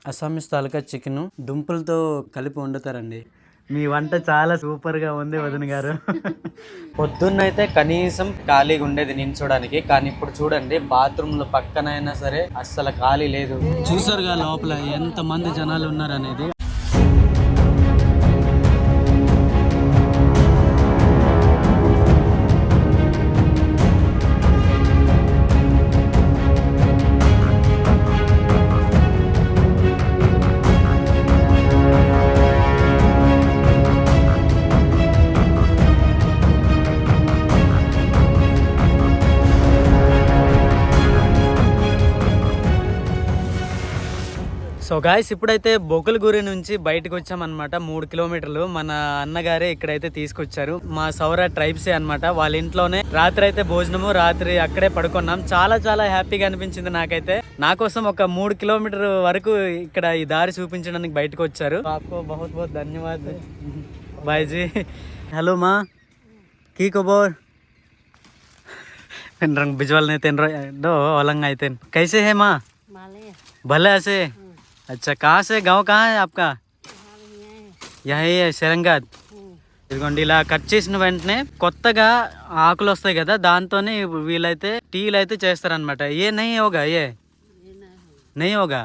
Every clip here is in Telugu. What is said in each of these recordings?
అస్సామీస్ తాలూకా చికెన్ దుంపలతో కలిపి వండుతారండి. మీ వంట చాలా సూపర్ గా ఉంది వదిన గారు. పొద్దున్నైతే కనీసం ఖాళీగా ఉండేది నించోడానికి, కానీ ఇప్పుడు చూడండి బాత్రూమ్ల పక్కనైనా సరే అస్సలు ఖాళీ లేదు. చూసారుగా లోపల ఎంత మంది జనాలు ఉన్నారనేది. సో గాయస్ ఇప్పుడైతే బొకులగురి నుంచి బయటకు వచ్చామన్నమాట. 3 కిలోమీటర్లు మన అన్నగారే ఇక్కడైతే తీసుకొచ్చారు. మా సౌర ట్రైబ్సే అనమాట. వాళ్ళ ఇంట్లోనే రాత్రి అయితే భోజనము, రాత్రి అక్కడే పడుకున్నాం. చాలా చాలా హ్యాపీగా అనిపించింది నాకైతే. నా కోసం ఒక 3 కిలోమీటర్ వరకు ఇక్కడ ఈ దారి చూపించడానికి బయటకు వచ్చారు. आपको बहुत बहुत धन्यवाद भाई जी. हेलो माँ की खबर? रंग बिजवाल ने तेन दो ओलंग आए तेन कैसे है माँ? भले ऐसे. अच्छा कहाँ से गांव कहाँ है आपका? यही है శరంగాద్. ఇదిగోండి ఇలా కట్ చేసిన వెంటనే కొత్తగా ఆకులు వస్తాయి కదా, దాంతోనే వీళ్ళైతే టీలు అయితే చేస్తారనమాట. ఏ నహీ హోగా ఏ నహీ హోగా.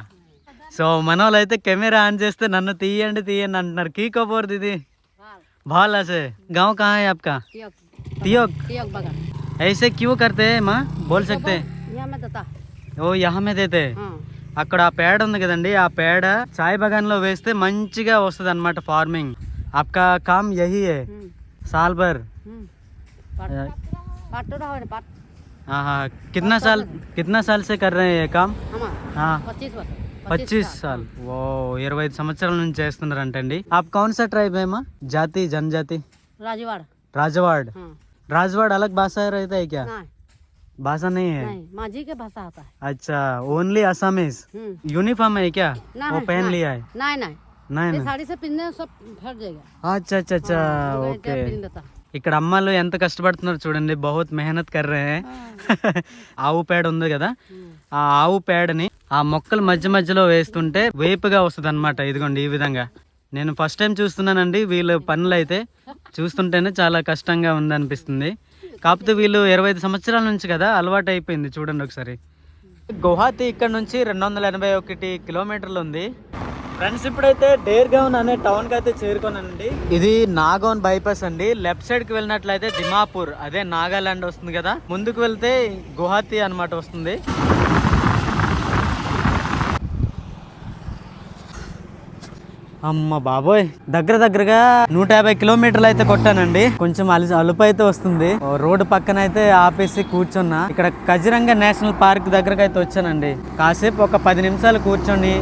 సో మన వాళ్ళు అయితే కెమెరా ఆన్ చేస్తే నన్ను తీయండి తీయండి అంటున్నారు. కీ కబోర్ దీది బాల్ ऐसे गाँव कहाँ है आपका? तियोग. ऐसे क्यों करते हैं माँ बोल सकते? ఓ यहाँ में देते. అక్కడ ఆ పేడ ఉంది కదండి, ఆ పేడ చాయ్ బగాన్ లో వేస్తే మంచిగా వస్తుంది అనమాట ఫార్మింగ్. आपका काम यही है साल भर? हाँ. कितना साल से कर रहे हैं ये काम? हाँ 25 साल. वो 25 సంవత్సరాల నుంచి చేస్తున్నారంటండి. आप कौन सा ट्राइब है माँ? जाति जनजाति? राजवाड़. राजवाड़ अलग भाषा रहता है क्या? भाषा नहीं है. माझी के भाषा आता है. अच्छा ओनली असमीज. यूनिफॉर्म है क्या? वो पहन लिया है? नहीं साड़ी से पिन्ने सब फट जाएगा. अच्छा अच्छा अच्छा ఓకే. ఇక్కడ అమ్మాయిలు ఎంత కష్టపడుతున్నారు చూడండి. బహుత్ మెహనత్ కర్ రహే హై. ఆవు పేడ ఉంది కదా, ఆ ఆవు పేడని ఆ మొక్కల మధ్య మధ్యలో వేస్తుంటే వేపుగా వస్తుంది అనమాట. ఇదిగోండి ఈ విధంగా. నేను ఫస్ట్ టైం చూస్తున్నానండి వీళ్ళ పనులు అయితే. చూస్తుంటేనే చాలా కష్టంగా ఉందనిపిస్తుంది. కాకపోతే వీళ్ళు 25 సంవత్సరాల నుంచి కదా అలవాటు అయిపోయింది. చూడండి ఒకసారి. గువాహతి ఇక్కడ నుంచి 281 కిలోమీటర్లు ఉంది ఫ్రెండ్స్. ఇప్పుడైతే డేర్గౌన్ అనే టౌన్ కి అయితే చేరుకోనండి. ఇది నాగౌన్ బైపాస్ అండి. లెఫ్ట్ సైడ్ కి వెళ్ళినట్లయితే దిమాపూర్, అదే నాగాలాండ్ వస్తుంది కదా. ముందుకు వెళ్తే గువాహతి అనమాట వస్తుంది. అమ్మ బాబోయ్, దగ్గరగా 150 కిలోమీటర్లు అయితే కొట్టానండి. కొంచెం అలుపు అయితే వస్తుంది. రోడ్డు పక్కన అయితే ఆపేసి కూర్చున్నా. ఇక్కడ కజిరంగా నేషనల్ పార్క్ దగ్గరకు అయితే వచ్చానండి. కాసేపు ఒక 10 నిమిషాలు కూర్చొని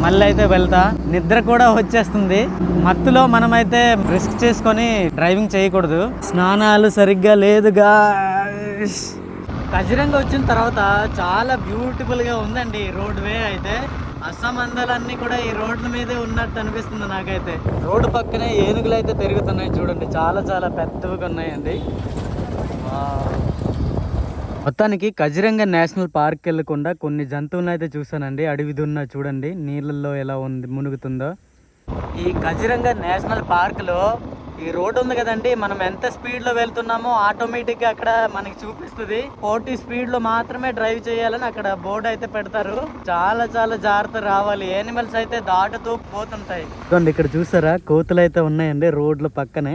మళ్ళీ అయితే వెళ్తా. నిద్ర కూడా వచ్చేస్తుంది. మత్తులో మనమైతే రిస్క్ చేసుకొని డ్రైవింగ్ చేయకూడదు. స్నానాలు సరిగ్గా లేదుగా. కజిరంగా వచ్చిన తర్వాత చాలా బ్యూటిఫుల్ గా ఉందండి రోడ్ వే అయితే. అస్సాం అందాలన్నీ కూడా ఈ రోడ్ల మీదే ఉన్నట్టు అనిపిస్తుంది నాకైతే. రోడ్డు పక్కనే ఏనుగులు అయితే తిరుగుతున్నాయి చూడండి. చాలా చాలా పెద్దవిగా ఉన్నాయండి. మొత్తానికి కజిరంగా నేషనల్ పార్క్ వెళ్ళకుండా కొన్ని జంతువులను అయితే చూసానండి. అడవి దున్న చూడండి నీళ్ళల్లో ఎలా ఉంది మునుగుతుందో. ఈ కజిరంగా నేషనల్ పార్క్లో ఈ రోడ్ ఉంది కదండి, మనం ఎంత స్పీడ్ లో వెళ్తున్నామో ఆటోమేటిక్ గా అక్కడ మనకి చూపిస్తుంది. 40 స్పీడ్ లో మాత్రమే డ్రైవ్ చేయాలని అక్కడ బోర్డు అయితే పెడతారు. చాలా చాలా జాగ్రత్త రావాలి. యానిమల్స్ అయితే దాటుతూ పోతుంటాయి. ఇక్కడ చూసారా కోతులు అయితే ఉన్నాయండి రోడ్ల పక్కనే.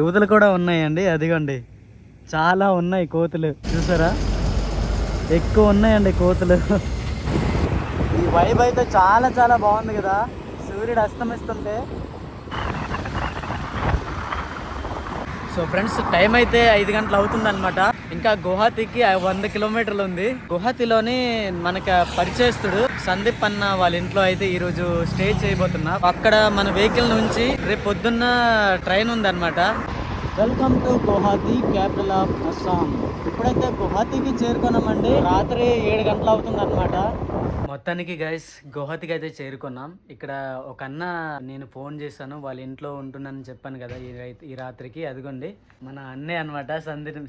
యువతలు కూడా ఉన్నాయండి. అదిగోండి చాలా ఉన్నాయి కోతులు. చూసారా ఎక్కువ ఉన్నాయండి కోతులు. ఈ వైబ్ అయితే చాలా చాలా బాగుంది కదా సూర్యుడు అస్తమిస్తుంటే. సో ఫ్రెండ్స్ టైం అయితే 5 గంటలు అవుతుంది అనమాట. ఇంకా గువాహతికి 100 కిలోమీటర్లు ఉంది. గువాహతిలోని మనకి పరిచయస్తుడు సందీప్ అన్న వాళ్ళ ఇంట్లో అయితే ఈరోజు స్టే చేయబోతున్నా. అక్కడ మన వెహికల్ నుంచి రేపు పొద్దున్న ట్రైన్ ఉంది అనమాట. Welcome to Guwahati, capital of Assam. ఇప్పుడైతే గువాహతికి చేరుకున్నామండి. రాత్రి 7 గంటలు అవుతుంది అనమాట. మొత్తానికి గైస్ గువాహతికి అయితే చేరుకున్నాం. ఇక్కడ ఒక అన్న నేను ఫోన్ చేశాను, వాళ్ళ ఇంట్లో ఉంటున్నానని చెప్పాను కదా ఈ రాత్రికి. అదిగోండి మన అన్నే అనమాట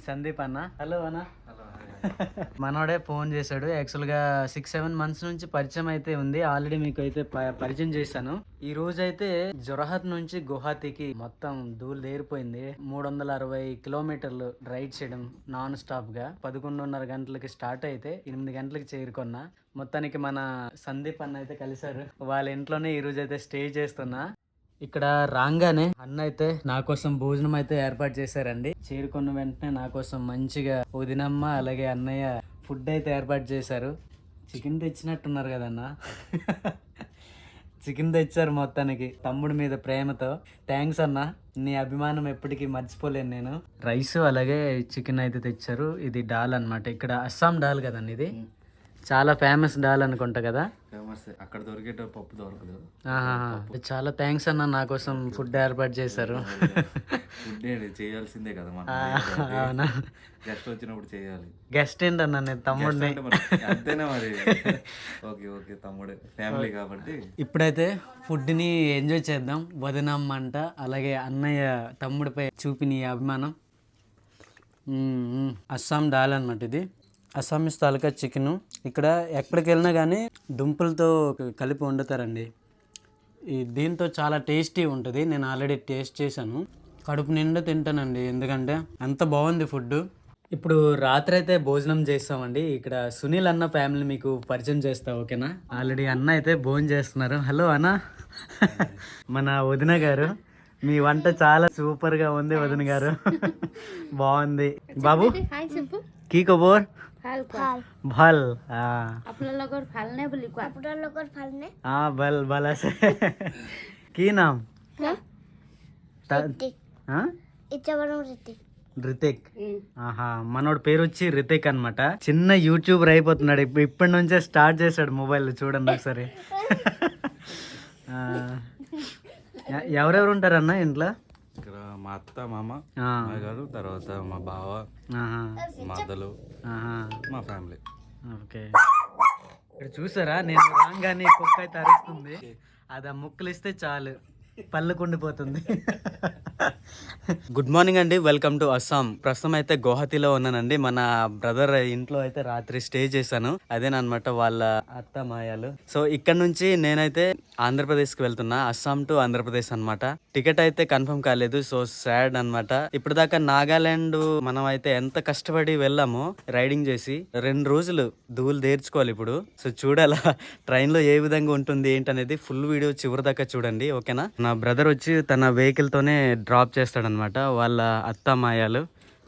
సందీప్ అన్న. హలో అన్న. మనోడే ఫోన్ చేశాడు. యాక్చువల్ గా 6-7 months నుంచి పరిచయం అయితే ఉంది. ఆల్రెడీ మీకు అయితే పరిచయం చేశాను. ఈ రోజు అయితే జొరహత్ నుంచి గువాహతికి మొత్తం ధూళి దేరిపోయింది. 360 కిలోమీటర్లు రైడ్ చేయడం నాన్ స్టాప్ గా. 11:30 గంటలకి స్టార్ట్ అయితే 8 గంటలకి చేరుకున్నా. మొత్తానికి మన సందీప్ అన్న అయితే కలిశారు. వాళ్ళ ఇంట్లోనే ఈ రోజు అయితే స్టే చేస్తున్నా. ఇక్కడ రాగానే అన్న అయితే నా కోసం భోజనం అయితే ఏర్పాటు చేశారండి. చేరుకున్న వెంటనే నా కోసం మంచిగా వదినమ్మ అలాగే అన్నయ్య ఫుడ్ అయితే ఏర్పాటు చేశారు. చికెన్ తెచ్చినట్టున్నారు కదన్న. చికెన్ తెచ్చారు మొత్తానికి తమ్ముడి మీద ప్రేమతో. థ్యాంక్స్ అన్న, నీ అభిమానం ఎప్పటికీ మర్చిపోలేను నేను. రైస్ అలాగే చికెన్ అయితే తెచ్చారు. ఇది డాల్ అన్నమాట. ఇక్కడ అస్సాం డాల్ కదండి, ఇది చాలా ఫేమస్ డాల్ అనుకుంటా కదా. ఫేమస్, అక్కడ దొరికేట పప్పు దొరకదు. చాలా థ్యాంక్స్ అన్న, నా కోసం ఫుడ్ ఏర్పాటు చేశారు. ఫుడ్ చేయాల్సిందే కదా మనం. అవునా, గెస్ట్ వచ్చినప్పుడు చేయాలి. గెస్ట్ ఏంటన్నా, నేను తమ్ముడిని. అంతేనా మరి. ఓకే ఓకే, తమ్ముడే, ఫ్యామిలీ కాబట్టి. ఇప్పుడైతే ఫుడ్ని ఎంజాయ్ చేద్దాం. వదినమ్మంట అలాగే అన్నయ్య తమ్ముడిపై చూపిన ఈ అభిమానం. అస్సాం డాల్ అనమాట ఇది. అస్సామీస్ తాలూకా చికెను. ఇక్కడ ఎక్కడికి వెళ్ళినా కానీ దుంపలతో కలిపి వండుతారండి. దీంతో చాలా టేస్టీ ఉంటుంది. నేను ఆల్రెడీ టేస్ట్ చేశాను. కడుపు నిండా తింటానండి, ఎందుకంటే అంత బాగుంది ఫుడ్. ఇప్పుడు రాత్రి అయితే భోజనం చేస్తామండి. ఇక్కడ సునీల్ అన్న ఫ్యామిలీ మీకు పరిచయం చేస్తా, ఓకేనా? ఆల్రెడీ అన్న అయితే భోజనం చేస్తున్నారు. హలో అన్న. మన వదిన గారు, మీ వంట చాలా సూపర్గా ఉంది వదిన గారు. బాగుంది. బాబు की खबर? ভাল। আপোনালোকৰ ভাল নে বুলি কোৱা? আপোনালোকৰ ভাল নে? ভাল ভাল আছে। কি নাম? రితిక్. ఆహా, మనోడు పేరు వచ్చి రితిక్ అన్నమాట. చిన్న యూట్యూబర్ అయిపోతున్నాడు. ఇప్పటి నుంచే స్టార్ట్ చేశాడు మొబైల్. చూడండి ఒకసారి. ఎవరెవరు ఉంటారన్న ఇంట్లో? ఇక్కడ మా అత్త మామ గారు, తర్వాత మా బావ, మదలు, మా ఫ్యామిలీ. ఓకే, ఇక్కడ చూసారా, నేను రాగానే కుక్క అయితే అరుస్తుంది. అది ఆ ముక్కలు ఇస్తే చాలు పళ్ళు కుండిపోతుంది. గుడ్ మార్నింగ్ అండి, వెల్కమ్ టు అస్సాం. ప్రస్తుతం అయితే గువాహతిలో ఉన్నానండి. మన బ్రదర్ ఇంట్లో అయితే రాత్రి స్టే చేశాను. అదేనమాట వాళ్ళ అత్త మాయాలు. సో ఇక్కడ నుంచి నేనైతే ఆంధ్రప్రదేశ్ కి వెళ్తున్నా. అస్సాం టు ఆంధ్రప్రదేశ్ అన్నమాట. టికెట్ అయితే కన్ఫర్మ్ కాలేదు. సో సాడ్ అన్నమాట. ఇప్పుడు దాకా నాగాలాండ్ మనం అయితే ఎంత కష్టపడి వెళ్ళామో రైడింగ్ చేసి 2 రోజులు ధూళి దేర్చుకోవాలి ఇప్పుడు. సో చూడాలా ట్రైన్ లో ఏ విధంగా ఉంటుంది ఏంటనేది ఫుల్ వీడియో చివరి దాకా చూడండి, ఓకేనా? నా బ్రదర్ వచ్చి తన వెహికల్ తోనే డ్రాప్ చేస్తాడనమాట వాళ్ళ అత్త మాయాలు.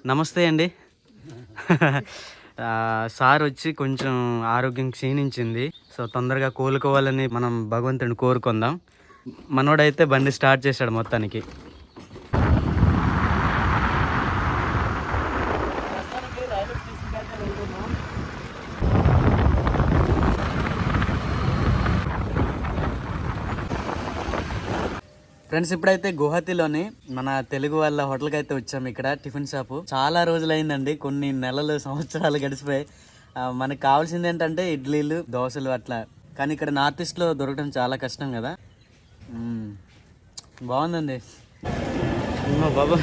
నమస్తే అండి. సార్ వచ్చి కొంచెం ఆరోగ్యం క్షీణించింది. సో తొందరగా కోలుకోవాలని మనం భగవంతుని కోరుకుందాం. మనోడైతే బండి స్టార్ట్ చేశాడు మొత్తానికి. ఫ్రెండ్స్, ఇప్పుడైతే గువాహతిలోని మన తెలుగు వాళ్ళ హోటల్కి అయితే వచ్చాము. ఇక్కడ టిఫిన్ షాపు. చాలా రోజులైందండి, కొన్ని నెలలు సంవత్సరాలు గడిచిపోయి. మనకు కావాల్సింది ఏంటంటే ఇడ్లీలు దోశలు అట్లా. కానీ ఇక్కడ నార్త్ ఈస్ట్లో దొరకడం చాలా కష్టం కదా. బాగుందండి బాబా.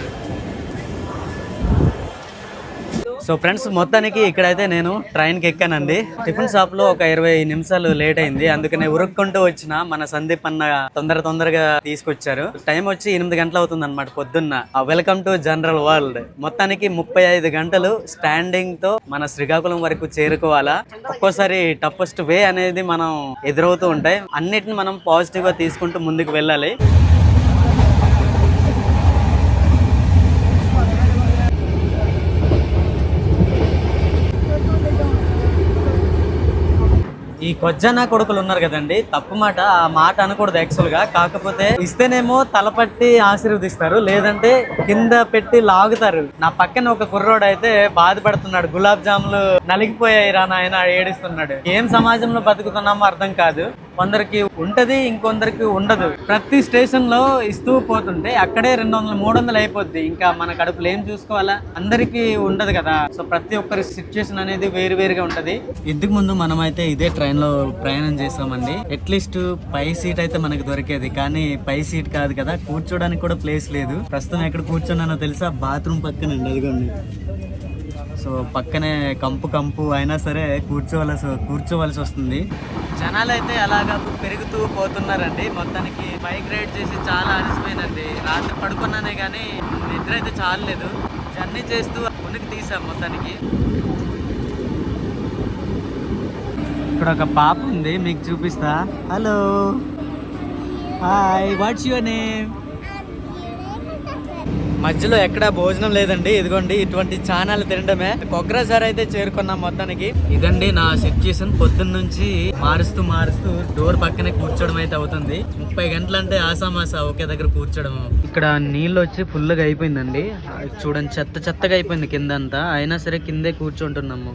సో ఫ్రెండ్స్, మొత్తానికి ఇక్కడైతే నేను ట్రైన్కి ఎక్కానండి. టిఫిన్ షాప్ లో ఒక 20 నిమిషాలు లేట్ అయింది. అందుకనే ఉరుక్కుంటూ వచ్చిన. మన సందీప్ అన్న తొందరగా తీసుకొచ్చారు. టైం వచ్చి 8 గంటలు అవుతుంది అనమాట పొద్దున్న. Welcome to general world. మొత్తానికి 35 గంటలు స్టాండింగ్ తో మన శ్రీకాకుళం వరకు చేరుకోవాలా. ఒక్కోసారి టఫెస్ట్ వే అనేది మనం ఎదురవుతూ ఉంటాయి. అన్నిటిని మనం పాజిటివ్ గా తీసుకుంటూ ముందుకు వెళ్ళాలి. ఈ కొజ్జన్న కొడుకులు ఉన్నారు కదండి, తప్పు మాట. ఆ మాట అనకూడదు యాక్చువల్ గా. కాకపోతే ఇస్తేనేమో తలపట్టి ఆశీర్వదిస్తారు, లేదంటే కింద పెట్టి లాగుతారు. నా పక్కన ఒక కుర్రోడు అయితే బాధపడుతున్నాడు. గులాబ్ జాములు నలిగిపోయాయి రా నాయన ఏడుస్తున్నాడు. ఏం సమాజంలో బతుకుతున్నామో అర్థం కాదు. కొందరికి ఉంటది, ఇంకొందరికి ఉండదు. ప్రతి స్టేషన్ లో ఇస్తూ పోతుంటే అక్కడే 200-300 అయిపోద్ది. ఇంకా మన కడుపులో ఏం చూసుకోవాలా? అందరికి ఉండదు కదా. సో ప్రతి ఒక్కరి సిచ్యుయేషన్ అనేది వేరుగా ఉంటది. ఇంతకు ముందు మనం అయితే ఇదే ట్రైన్ లో ప్రయాణం చేసామండి. అట్లీస్ట్ పై సీట్ అయితే మనకు దొరికేది, కానీ పై సీట్ కాదు కదా, కూర్చోడానికి కూడా ప్లేస్ లేదు. ప్రస్తుతం ఎక్కడ కూర్చున్నానో తెలుసా? బాత్రూమ్ పక్కనండి, అదిగోండి. సో పక్కనే కంపు అయినా సరే కూర్చోవలసి వస్తుంది. జనాలు అయితే అలాగా పెరుగుతూ పోతున్నారండి. మొత్తానికి బైక్ రైడ్ చేసి చాలా అలసిపోయినండి. రాత్రి పడుకున్నానే కానీ నిద్ర అయితే చాలలేదు. జర్నీ చేస్తూ ఉనికి తీసాం మొత్తానికి. ఇక్కడ ఒక పాప ఉంది, మీకు చూపిస్తా. Hello, hi, what's your name? మధ్యలో ఎక్కడా భోజనం లేదండి. ఇదిగోండి ఇటువంటి ఛానల్ తినడమే. కొగ్రాజార్ అయితే చేరుకున్నాం మొత్తానికి. ఇదండి నా సిచ్యుయేషన్. పొద్దున్న నుంచి మారుస్తూ డోర్ పక్కనే కూర్చోవడం అయితే అవుతుంది. 30 గంటలు అంటే ఆసామాసా ఒకే దగ్గర కూర్చోవడం. ఇక్కడ నీళ్ళు వచ్చి ఫుల్గా అయిపోయిందండి. చూడండి, చెత్తగా అయిపోయింది కింద అంతా. అయినా సరే కిందే కూర్చుంటున్నాము.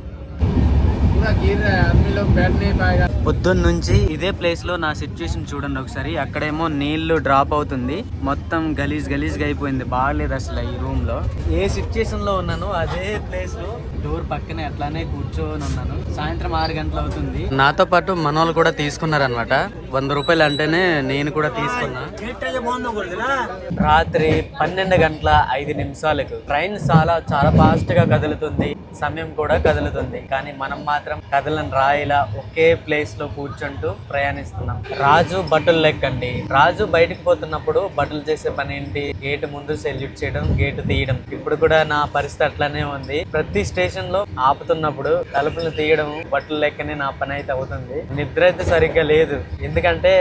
పొద్దున్న నుంచి ఇదే ప్లేస్ లో నా సిచ్యువేషన్ చూడండి ఒకసారి. అక్కడేమో నీళ్లు డ్రాప్ అవుతుంది. మొత్తం గలీజ్గా అయిపోయింది. బాగాలేదు అసలు ఈ రూమ్ లో. ఏ సిచ్యువేషన్ లో ఉన్నాను అదే ప్లేస్ లో డోర్ పక్కనే అట్లానే కూర్చొని ఉన్నాను. సాయంత్రం 6 గంటలు అవుతుంది. నాతో పాటు మనోళ్ళు కూడా తీసుకున్నారనమాట. 100 రూపాయలు అంటేనే నేను కూడా తీసుకున్నా. రాత్రి 12 గంటల 5 నిమిషాలకు ట్రైన్ చాలా ఫాస్ట్ గా కదులుతుంది. సమయం కూడా కదులుతుంది. కానీ మనం మాత్రం కదలని రాయిలా ఒకే ప్లేస్ లో కూర్చుంటూ ప్రయాణిస్తున్నాం. రాజు బట్టలు లెక్కండి. రాజు బయటకు పోతున్నప్పుడు బట్టలు చేసే పని ఏంటి? గేటు ముందు సెల్యూట్ చేయడం, గేటు తీయడం. ఇప్పుడు కూడా నా పరిస్థితి అట్లానే ఉంది. ప్రతి స్టేషన్ లో ఆపుతున్నప్పుడు తలుపులు తీయడం, బట్టలు లెక్కనే నా పని అయితే అవుతుంది. నిద్ర అయితే సరిగ్గా లేదు. ఎందుకంటే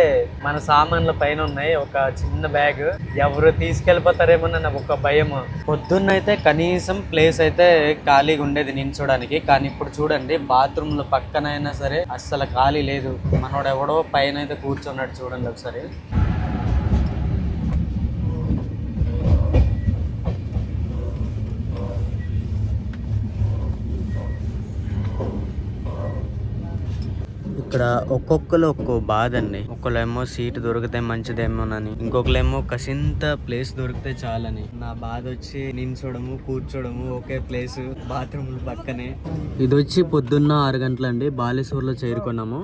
మన సామాన్ల పైన ఉన్నాయి. ఒక చిన్న బ్యాగ్ ఎవరు తీసుకెళ్ళిపోతారేమో నాకు ఒక భయం. పొద్దున్నైతే కనీసం ప్లేస్ అయితే ఖాళీగా ఉండేది నించోడానికి. కానీ ఇప్పుడు చూడండి, బాత్రూమ్ల పక్కనైనా సరే అస్సలు ఖాళీ లేదు. మనోడు ఎవడో పైన అయితే కూర్చున్నాడు. చూడండి ఒకసారి. ఇక్కడ ఒక్కొక్కరు ఒక్కో బాధ అండి. ఒకళ్ళేమో సీట్ దొరికితే మంచిదేమోనని, ఇంకొకలేమో కసింత ప్లేస్ దొరికితే చాలని. నా బాధ వచ్చి నిల్చోడము, కూర్చోడము ఒకే ప్లేస్, బాత్రూమ్లు పక్కనే. ఇది వచ్చి పొద్దున్న 6 గంటలండి. బాలేశ్వర్లో చేరుకున్నాము.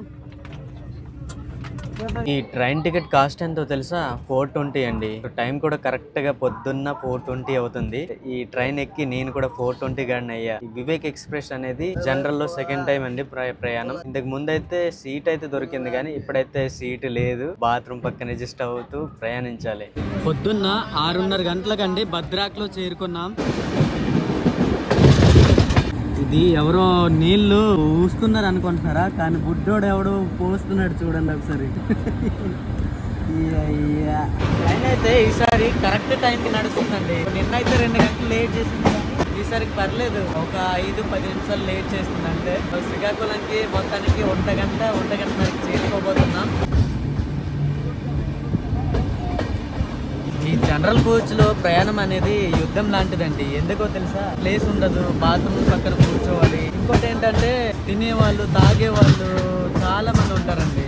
ఈ ట్రైన్ టికెట్ కాస్ట్ ఎంతో తెలుసా? 420 అండి. టైం కూడా కరెక్ట్ గా పొద్దున్న 420 అవుతుంది. ఈ ట్రైన్ ఎక్కి నేను కూడా 420 గాడిని అయ్యా. వివేక్ ఎక్స్ప్రెస్ అనేది జనరల్ లో సెకండ్ టైం అండి ప్రయాణం. ఇంతకు ముందు అయితే సీట్ అయితే దొరికింది, కానీ ఇప్పుడైతే సీట్ లేదు. బాత్రూమ్ పక్కన అడ్జస్ట్ అవుతూ ప్రయాణించాలి. పొద్దున్న 6:30 గంటలకండి భద్రాక్లో చేరుకున్నాం. ఇది ఎవరో నీళ్లు ఊస్తున్నారు అనుకుంటున్నారా? కానీ బుడ్డోడు ఎవడో పోస్తున్నాడు. చూడండి ఒకసారి. ట్రైన్ అయితే ఈసారి కరెక్ట్ టైంకి నడుస్తుందండి. నిన్నైతే 2 గంటలు లేట్ చేసింది, ఈసారి పర్లేదు. ఒక 5-10 నిమిషాలు లేట్ చేస్తుంది. అంటే శ్రీకాకుళంకి మొత్తానికి 1 గంటన్నరకి చేరుకోబోతున్నాం. ఈ జనరల్ కోచ్ లో ప్రయాణం అనేది యుద్ధం లాంటిదండి. ఎందుకో తెలుసా? ప్లేస్ ఉండదు, బాత్రూమ్ పక్కన కూర్చోవాలి. ఇంకోటి ఏంటంటే తినేవాళ్ళు, తాగేవాళ్ళు చాలా మంది ఉంటారండి.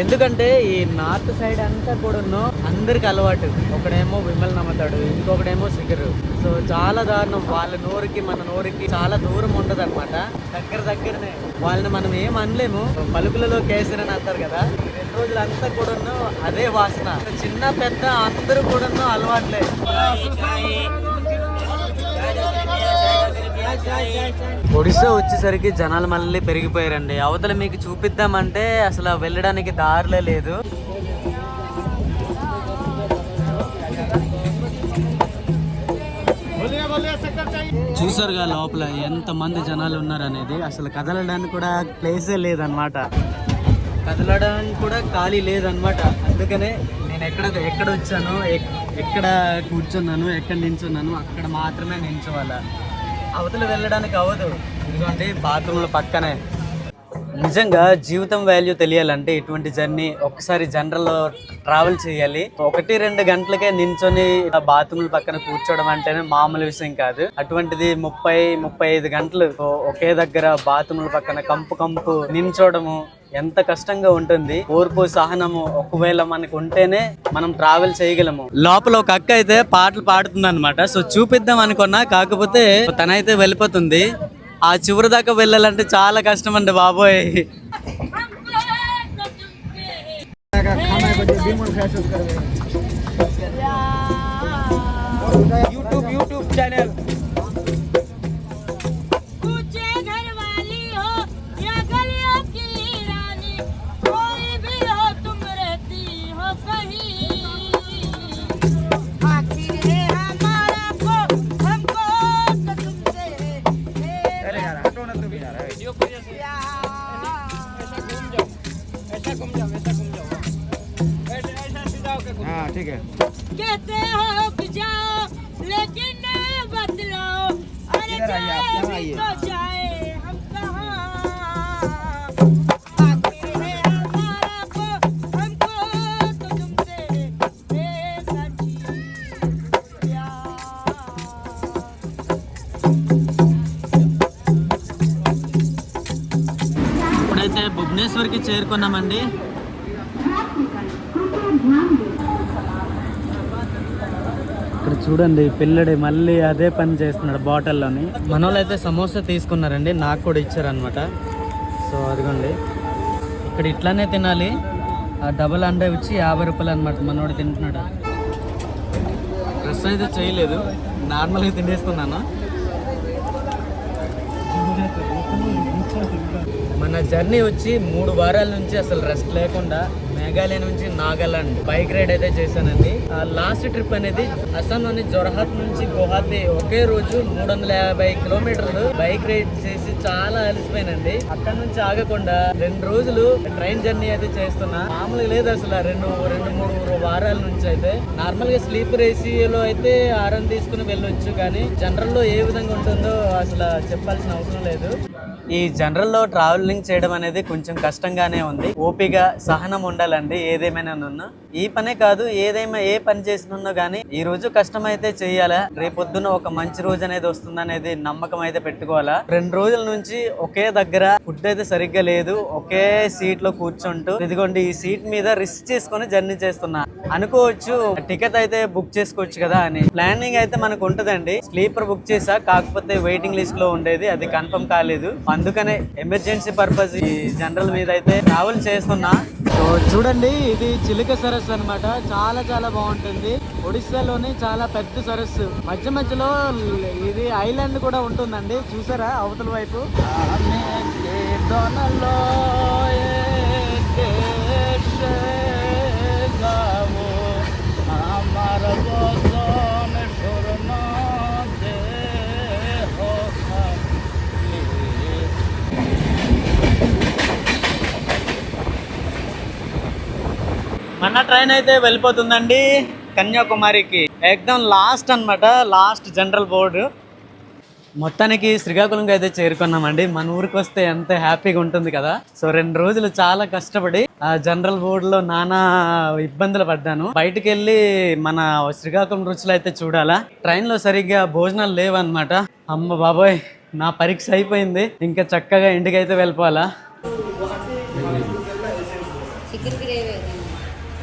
ఎందుకంటే ఈ నార్త్ సైడ్ అంతా కూడా అందరికి అలవాటు. ఒకడేమో విమల్ నమ్ముతాడు, ఇంకొకడేమో సిగరు. సో చాలా దారుణం. వాళ్ళ నోరుకి మన నోరుకి చాలా దూరం ఉండదు అనమాట. దగ్గరనే. వాళ్ళని మనం ఏం అనలేము. పలుకులలో కేసరి అని అంటారు కదా. 2 రోజులంతా కూడా అదే వాసన. చిన్న పెద్ద అందరూ కూడా అలవాట్లే. ఒడిశా వచ్చేసరికి జనాలు మళ్ళీ పెరిగిపోయారండి. అవతల మీకు చూపిద్దామంటే అసలు వెళ్ళడానికి దారిలే లేదు. చూసారుగా లోపల ఎంత మంది జనాలు ఉన్నారనేది. అసలు కదలడానికి కూడా ప్లేసే లేదనమాట. కదలడానికి కూడా ఖాళీ లేదనమాట. అందుకనే నేను ఎక్కడ వచ్చానో, ఎక్కడ కూర్చున్నాను, ఎక్కడ నించున్నాను అక్కడ మాత్రమే నించోవాలా. అవతల వెళ్ళడానికి అవ్వదు. ఇదిగోండి బాత్రూమ్ల పక్కనే. నిజంగా జీవితం వాల్యూ తెలియాలంటే ఇటువంటి జర్నీ ఒక్కసారి జనరల్లో ట్రావెల్ చేయాలి. 1-2 గంటలకే నించొని బాత్రూమ్ల పక్కన కూర్చోవడం అంటేనే మామూలు విషయం కాదు. అటువంటిది 30-35 గంటలు ఒకే దగ్గర బాత్రూమ్ల పక్కన కంపు నించోవడము ఎంత కష్టంగా ఉంటుంది. ఓర్పు, సహనము ఒకవేళ మనకు ఉంటేనే మనం ట్రావెల్ చేయగలము. లోపల ఒక అక్క అయితే పాటలు పాడుతుంది అనమాట. సో చూపిద్దాం అనుకున్నా, కాకపోతే తనైతే వెళ్ళిపోతుంది. ఆ చివరి దాకా వెళ్ళాలంటే చాలా కష్టం అండి బాబోయ్. యూట్యూబ్ ఛానల్ ठीक है कहते हो कि जाओ लेकिन बदलाओ अरे जाए तो जाए हम कहाँ आखिर है हमारा को हमको तो तुमसे बेसची प्यार ఇప్పుడైతే భువనేశ్వర్కి చేరుకున్నామండి. ఇక్కడ చూడండి పిల్లడి మళ్ళీ అదే పని చేస్తున్నాడు బాటిల్లోని. మన వాళ్ళు అయితే సమోసా తీసుకున్నారండి, నాకు కూడా ఇచ్చారనమాట. సో అదిగోండి ఇక్కడ ఇట్లానే తినాలి. ఆ డబల్ అండా ఇచ్చి 50 రూపాయలు అనమాట. మనోడు తింటున్నాడు. డ్రెస్ అయితే చేయలేదు, నార్మల్గా తినేస్తున్నాను. మన జర్నీ వచ్చి 3 వారాల నుంచి అసలు రెస్ట్ లేకుండా మేఘాలయ నుంచి నాగాలాండ్ బైక్ రైడ్ అయితే చేశానండి. లాస్ట్ ట్రిప్ అనేది అస్సాంలోని జొరహాట్ నుంచి గువాహతి ఒకే రోజు 350 కిలోమీటర్లు బైక్ రైడ్ చేసి చాలా అలసిపోయానండి. అక్కడ నుంచి ఆగకుండా 2 రోజులు ట్రైన్ జర్నీ అయితే చేస్తున్నా. మామూలుగా లేదు అసలు 2-3 వారాల నుంచి అయితే. నార్మల్ గా స్లీపర్ ఏసీలో అయితే ఆరం తీసుకుని వెళ్ళొచ్చు, కానీ జనరల్ లో ఏ విధంగా ఉంటుందో అసలు చెప్పాల్సిన అవసరం లేదు. ఈ జనరల్ లో ట్రావెలింగ్ చేయడం అనేది కొంచెం కష్టంగానే ఉంది. ఓపిక సహనం ఉండాలండి ఏదేమైనా ఉన్నా. ఈ పనే కాదు ఏదైనా ఏ పని చేసినా కానీ ఈ రోజు కష్టం అయితే చెయ్యాలా, రేపొద్దున ఒక మంచి రోజు అనేది వస్తుందనేది నమ్మకం అయితే పెట్టుకోవాలా. 2 రోజుల నుంచి ఒకే దగ్గర ఫుడ్ అయితే సరిగ్గా లేదు, ఒకే సీట్ లో కూర్చుంటూ ఇదిగోండి ఈ సీట్ మీద రిస్క్ చేసుకొని జర్నీ చేస్తున్నా. అనుకోవచ్చు టికెట్ అయితే బుక్ చేసుకోవచ్చు కదా అని. ప్లానింగ్ అయితే మనకు ఉంటదండి. స్లీపర్ బుక్ చేసా, కాకపోతే వెయిటింగ్ లిస్ట్ లో ఉండేది, అది కన్ఫర్మ్ కాలేదు. అందుకనే ఎమర్జెన్సీ పర్పస్ ఈ జనరల్ మీద అయితే ట్రావెల్ చేస్తున్నా. సో చూడండి ఇది చిలుక సరస్సు అన్నమాట. చాలా చాలా బాగుంటుంది. ఒడిస్సాలోని చాలా పెద్ద సరస్సు. మధ్య మధ్యలో ఇది ఐలాండ్ కూడా ఉంటుందండి. చూసారా అవతల వైపు. మన ట్రైన్ అయితే వెళ్ళిపోతుందండి కన్యాకుమారికి. ఎక్దమ్ లాస్ట్ అన్నమాట, లాస్ట్ జనరల్ బోర్డు. మొత్తానికి శ్రీకాకుళంకి అయితే చేరుకున్నామండి. మన ఊరికి వస్తే ఎంత హ్యాపీగా ఉంటుంది కదా. సో 2 రోజులు చాలా కష్టపడి ఆ జనరల్ బోర్డులో నానా ఇబ్బందులు పడ్డాను. బయటకు వెళ్ళి మన శ్రీకాకుళం రుచులు అయితే చూడాలా. ట్రైన్ లో సరిగ్గా భోజనాలు లేవన్నమాట. అమ్మ బాబోయ్, నా పరీక్ష అయిపోయింది. ఇంకా చక్కగా ఇంటికి అయితే వెళ్ళిపోవాలా. Chicken gravy